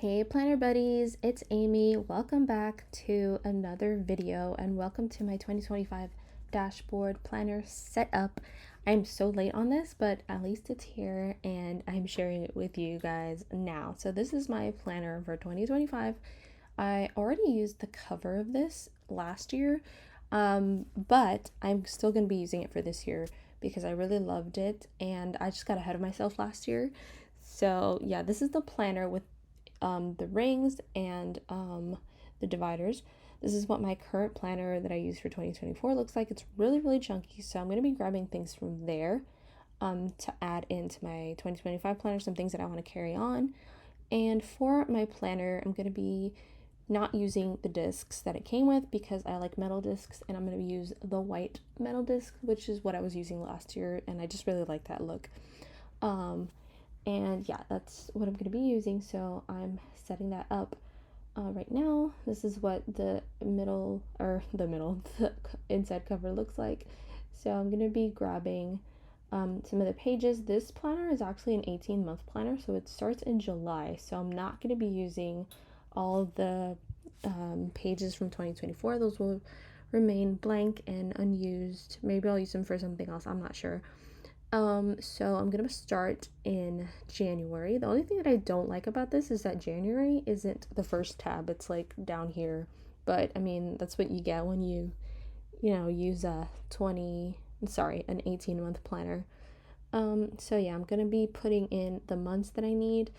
Hey planner buddies, it's Amy. Welcome back to another video and welcome to my 2025 dashboard planner setup. I'm so late on this, but at least it's here and I'm sharing it with you guys now. So this is my planner for 2025. I already used the cover of this last year, but I'm still going to be using it for this year because I really loved it and I just got ahead of myself last year. So yeah, this is the planner with the rings and the dividers. This is what my current planner that I use for 2024 looks like. It's really, really chunky, so I'm going to be grabbing things from there to add into my 2025 planner, some things that I want to carry on. And for my planner, I'm going to be not using the discs that it came with because I like metal discs, and I'm going to use the white metal disc, which is what I was using last year, and I just really like that look. And yeah, that's what I'm going to be using, so I'm setting that up right now. This is what the inside cover looks like. So I'm going to be grabbing some of the pages. This planner is actually an 18-month planner, so it starts in July, so I'm not going to be using all of the pages from 2024. Those will remain blank and unused. Maybe I'll use them for something else, I'm not sure. So I'm gonna start in January. The only thing that I don't like about this is that January isn't the first tab, it's like down here. But I mean, that's what you get when you use an 18-month planner. So yeah, I'm gonna be putting in the months that I need.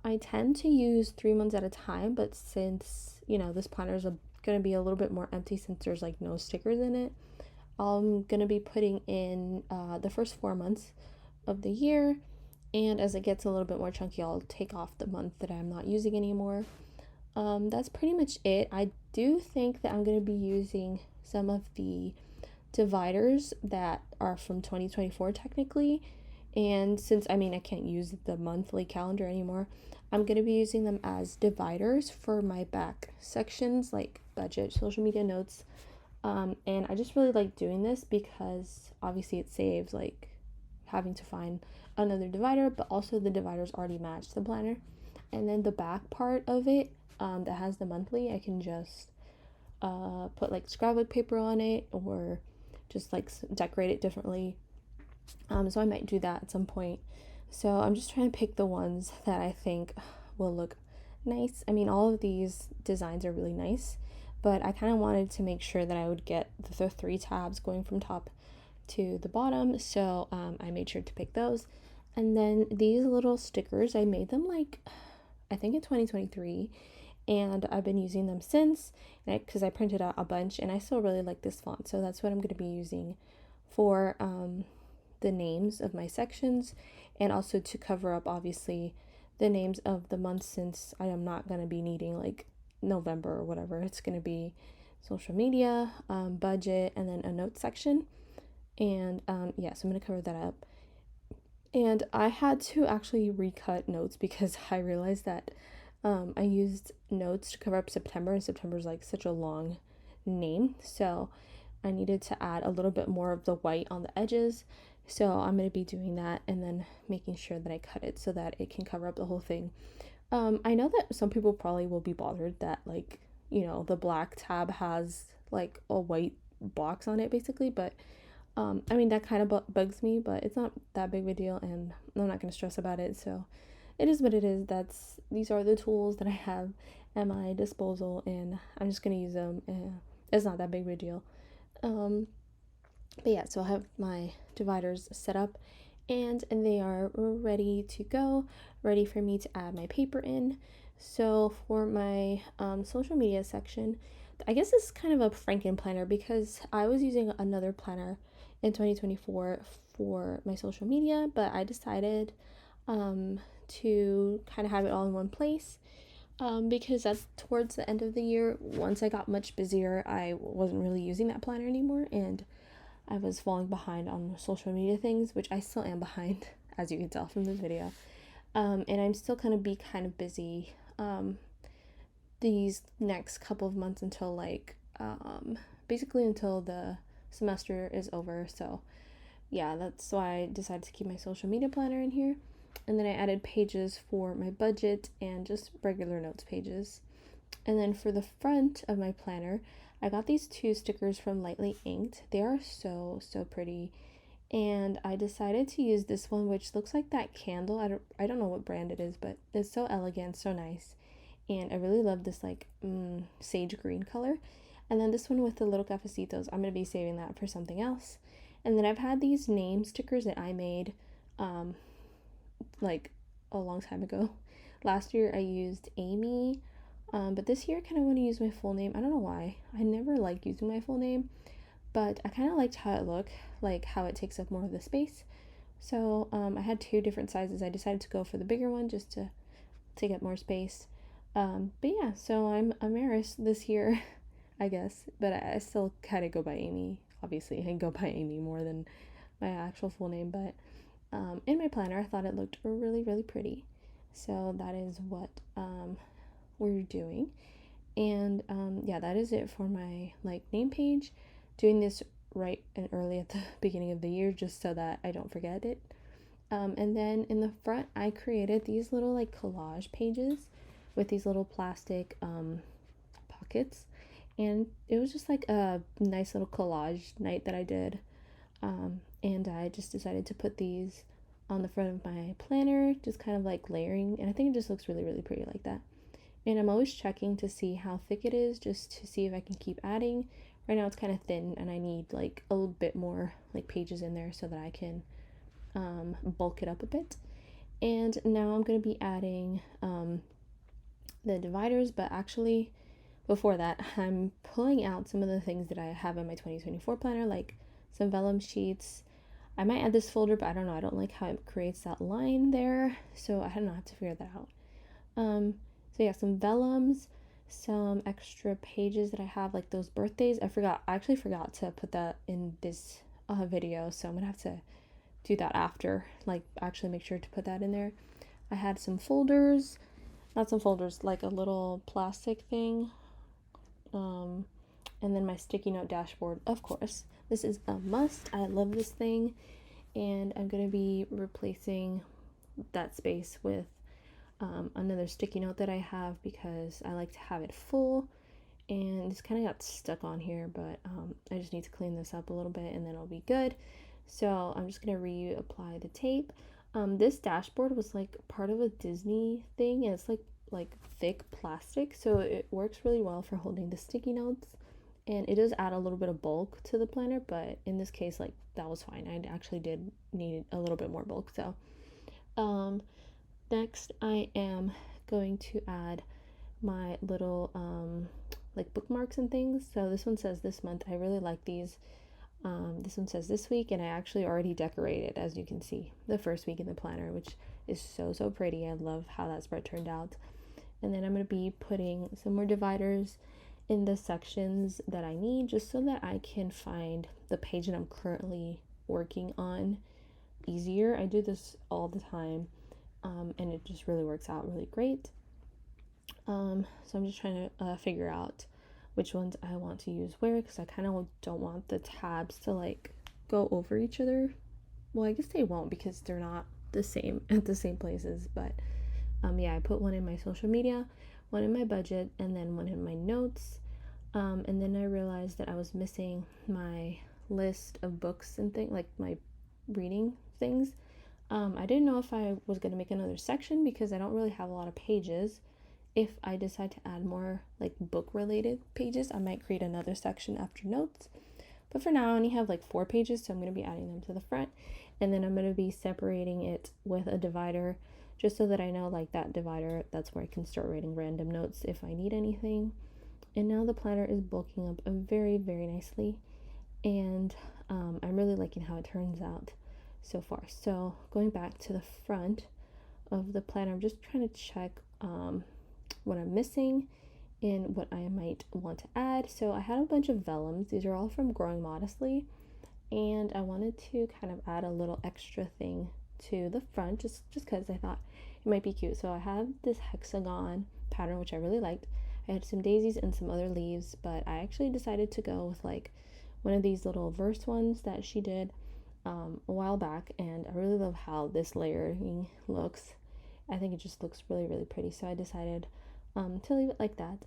I tend to use 3 months at a time, but since, this planner is gonna be a little bit more empty since there's like no stickers in it, I'm gonna be putting in the first 4 months of the year, and as it gets a little bit more chunky, I'll take off the month that I'm not using anymore. That's pretty much it. I do think that I'm gonna be using some of the dividers that are from 2024 technically, and since I can't use the monthly calendar anymore, I'm gonna be using them as dividers for my back sections like budget, social media notes. And I just really like doing this because obviously it saves like having to find another divider, but also the dividers already match the planner. And then the back part of it that has the monthly, I can just put like scrapbook paper on it or just like decorate it differently. So I might do that at some point. So I'm just trying to pick the ones that I think will look nice. I mean, all of these designs are really nice, but I kind of wanted to make sure that I would get the 3 tabs going from top to the bottom, so I made sure to pick those. And then these little stickers, I made them like I think in 2023, and I've been using them since because I printed out a bunch and I still really like this font, so that's what I'm going to be using for the names of my sections, and also to cover up obviously the names of the months, since I am not going to be needing like November or whatever. It's going to be social media, budget, and then a notes section. And yeah, so I'm going to cover that up. And I had to actually recut notes because I realized that I used notes to cover up September, and September is like such a long name, so I needed to add a little bit more of the white on the edges. So I'm going to be doing that and then making sure that I cut it so that it can cover up the whole thing. I know that some people probably will be bothered that the black tab has like a white box on it basically, but that kind of bugs me, but it's not that big of a deal and I'm not going to stress about it. So it is what it is. These are the tools that I have at my disposal and I'm just going to use them. It's not that big of a deal. But yeah, so I have my dividers set up and they are ready to go, ready for me to add my paper in. So for my social media section, I guess this is kind of a Franken planner because I was using another planner in 2024 for my social media, but I decided to kind of have it all in one place because that's towards the end of the year. Once I got much busier, I wasn't really using that planner anymore, and I was falling behind on social media things, which I still am behind, as you can tell from this video. And I'm still going to be kind of busy these next couple of months until basically until the semester is over. So yeah, that's why I decided to keep my social media planner in here. And then I added pages for my budget and just regular notes pages. And then for the front of my planner, I got these 2 stickers from Lightly Inked. They are so pretty. And I decided to use this one, which looks like that candle. I don't know what brand it is, but it's so elegant, so nice. And I really love this like sage green color. And then this one with the little cafecitos, I'm going to be saving that for something else. And then I've had these name stickers that I made like a long time ago. Last year I used Amy, but this year I kind of want to use my full name. I don't know why. I never like using my full name, but I kind of liked how it looked, like how it takes up more of the space. So I had 2 different sizes. I decided to go for the bigger one just to take up more space. But yeah, so I'm Amaris this year, I guess, but I still kind of go by Amy. Obviously, I go by Amy more than my actual full name, but in my planner, I thought it looked really pretty. So that is what we're doing. And yeah, that is it for my like name page. Doing this right and early at the beginning of the year just so that I don't forget it. And then in the front, I created these little like collage pages with these little plastic pockets. And it was just like a nice little collage night that I did. And I just decided to put these on the front of my planner, just kind of like layering. And I think it just looks really pretty like that. And I'm always checking to see how thick it is, just to see if I can keep adding. Right now it's kind of thin and I need like a little bit more like pages in there so that I can bulk it up a bit. And now I'm going to be adding the dividers, but actually before that I'm pulling out some of the things that I have in my 2024 planner, like some vellum sheets. I might add this folder, but I don't know, I don't like how it creates that line there, so I don't know, I have to figure that out. So yeah, some vellums, some extra pages that I have, like those birthdays. I actually forgot to put that in this video, so I'm gonna have to do that after, like actually make sure to put that in there. I had some folders, not some folders, like a little plastic thing, and then my sticky note dashboard, of course. This is a must. I love this thing, and I'm gonna be replacing that space with another sticky note that I have because I like to have it full, and this kind of got stuck on here, but I just need to clean this up a little bit and then it'll be good. So I'm just gonna reapply the tape. This dashboard was like part of a Disney thing, and it's like thick plastic, so it works really well for holding the sticky notes, and it does add a little bit of bulk to the planner, but in this case, like, that was fine. I actually did need a little bit more bulk. So next I am going to add my little like bookmarks and things. So this one says this month. I really like these. This one says this week, and I actually already decorated, as you can see, the first week in the planner, which is so pretty. I love how that spread turned out. And then I'm going to be putting some more dividers in the sections that I need, just so that I can find the page that I'm currently working on easier. I do this all the time, and it just really works out really great. So I'm just trying to figure out which ones I want to use where, because I kind of don't want the tabs to like go over each other. Well, I guess they won't because they're not the same at the same places, but yeah, I put one in my social media, one in my budget, and then one in my notes. And then I realized that I was missing my list of books and things, like my reading things. I didn't know if I was going to make another section because I don't really have a lot of pages. If I decide to add more like book related pages, I might create another section after notes. But for now, I only have like 4 pages, so I'm going to be adding them to the front. And then I'm going to be separating it with a divider, just so that I know, like, that divider, that's where I can start writing random notes if I need anything. And now the planner is bulking up very nicely, and I'm really liking how it turns out so far. So going back to the front of the planner, I'm just trying to check what I'm missing and what I might want to add. So I had a bunch of vellums. These are all from Growing Modestly, and I wanted to kind of add a little extra thing to the front, just because I thought it might be cute. So I have this hexagon pattern, which I really liked. I had some daisies and some other leaves, but I actually decided to go with like one of these little verse ones that she did, a while back, and I really love how this layering looks. I think it just looks really, really pretty, so I decided to leave it like that.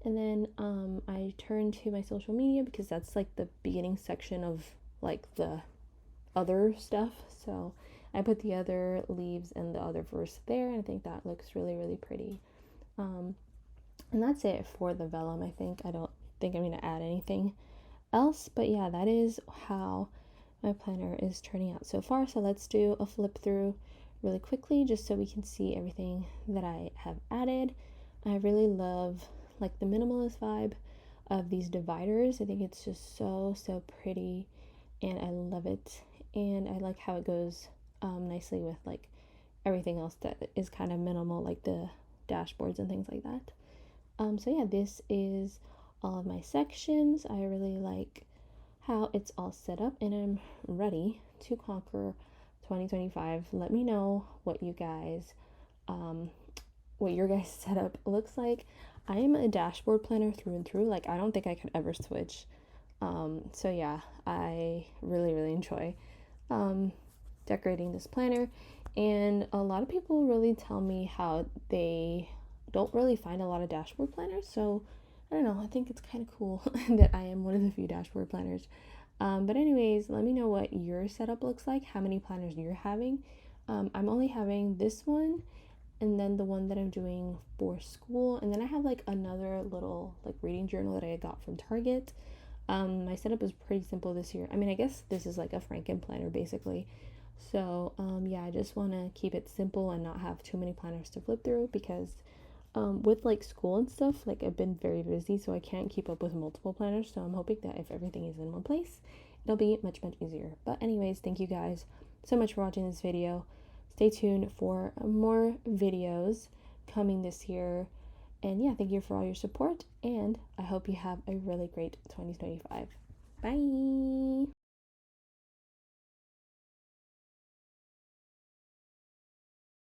And then I turned to my social media because that's like the beginning section of like the other stuff. So I put the other leaves and the other verse there, and I think that looks really, really pretty. And that's it for the vellum. I don't think I'm going to add anything else, but yeah, that is how my planner is turning out so far. So let's do a flip through really quickly just so we can see everything that I have added. I really love like the minimalist vibe of these dividers. I think it's just so pretty, and I love it. And I like how it goes nicely with like everything else that is kind of minimal, like the dashboards and things like that. So yeah, this is all of my sections. I really like how it's all set up, and I'm ready to conquer 2025. Let me know what you guys what your guys setup looks like. I am a dashboard planner through and through. Like, I don't think I could ever switch. So yeah, I really enjoy decorating this planner, and a lot of people really tell me how they don't really find a lot of dashboard planners. So I don't know, I think it's kind of cool that I am one of the few dashboard planners. But anyways, let me know what your setup looks like, how many planners you're having. I'm only having this one, and then the one that I'm doing for school, and then I have like another little like reading journal that I got from Target. My setup is pretty simple this year. I mean, I guess this is like a Franken planner basically. So yeah, I just want to keep it simple and not have too many planners to flip through, because with like school and stuff, like I've been very busy, so I can't keep up with multiple planners. So I'm hoping that if everything is in one place, it'll be much easier. But anyways, thank you guys so much for watching this video. Stay tuned for more videos coming this year. And yeah, thank you for all your support, and I hope you have a really great 2025. Bye.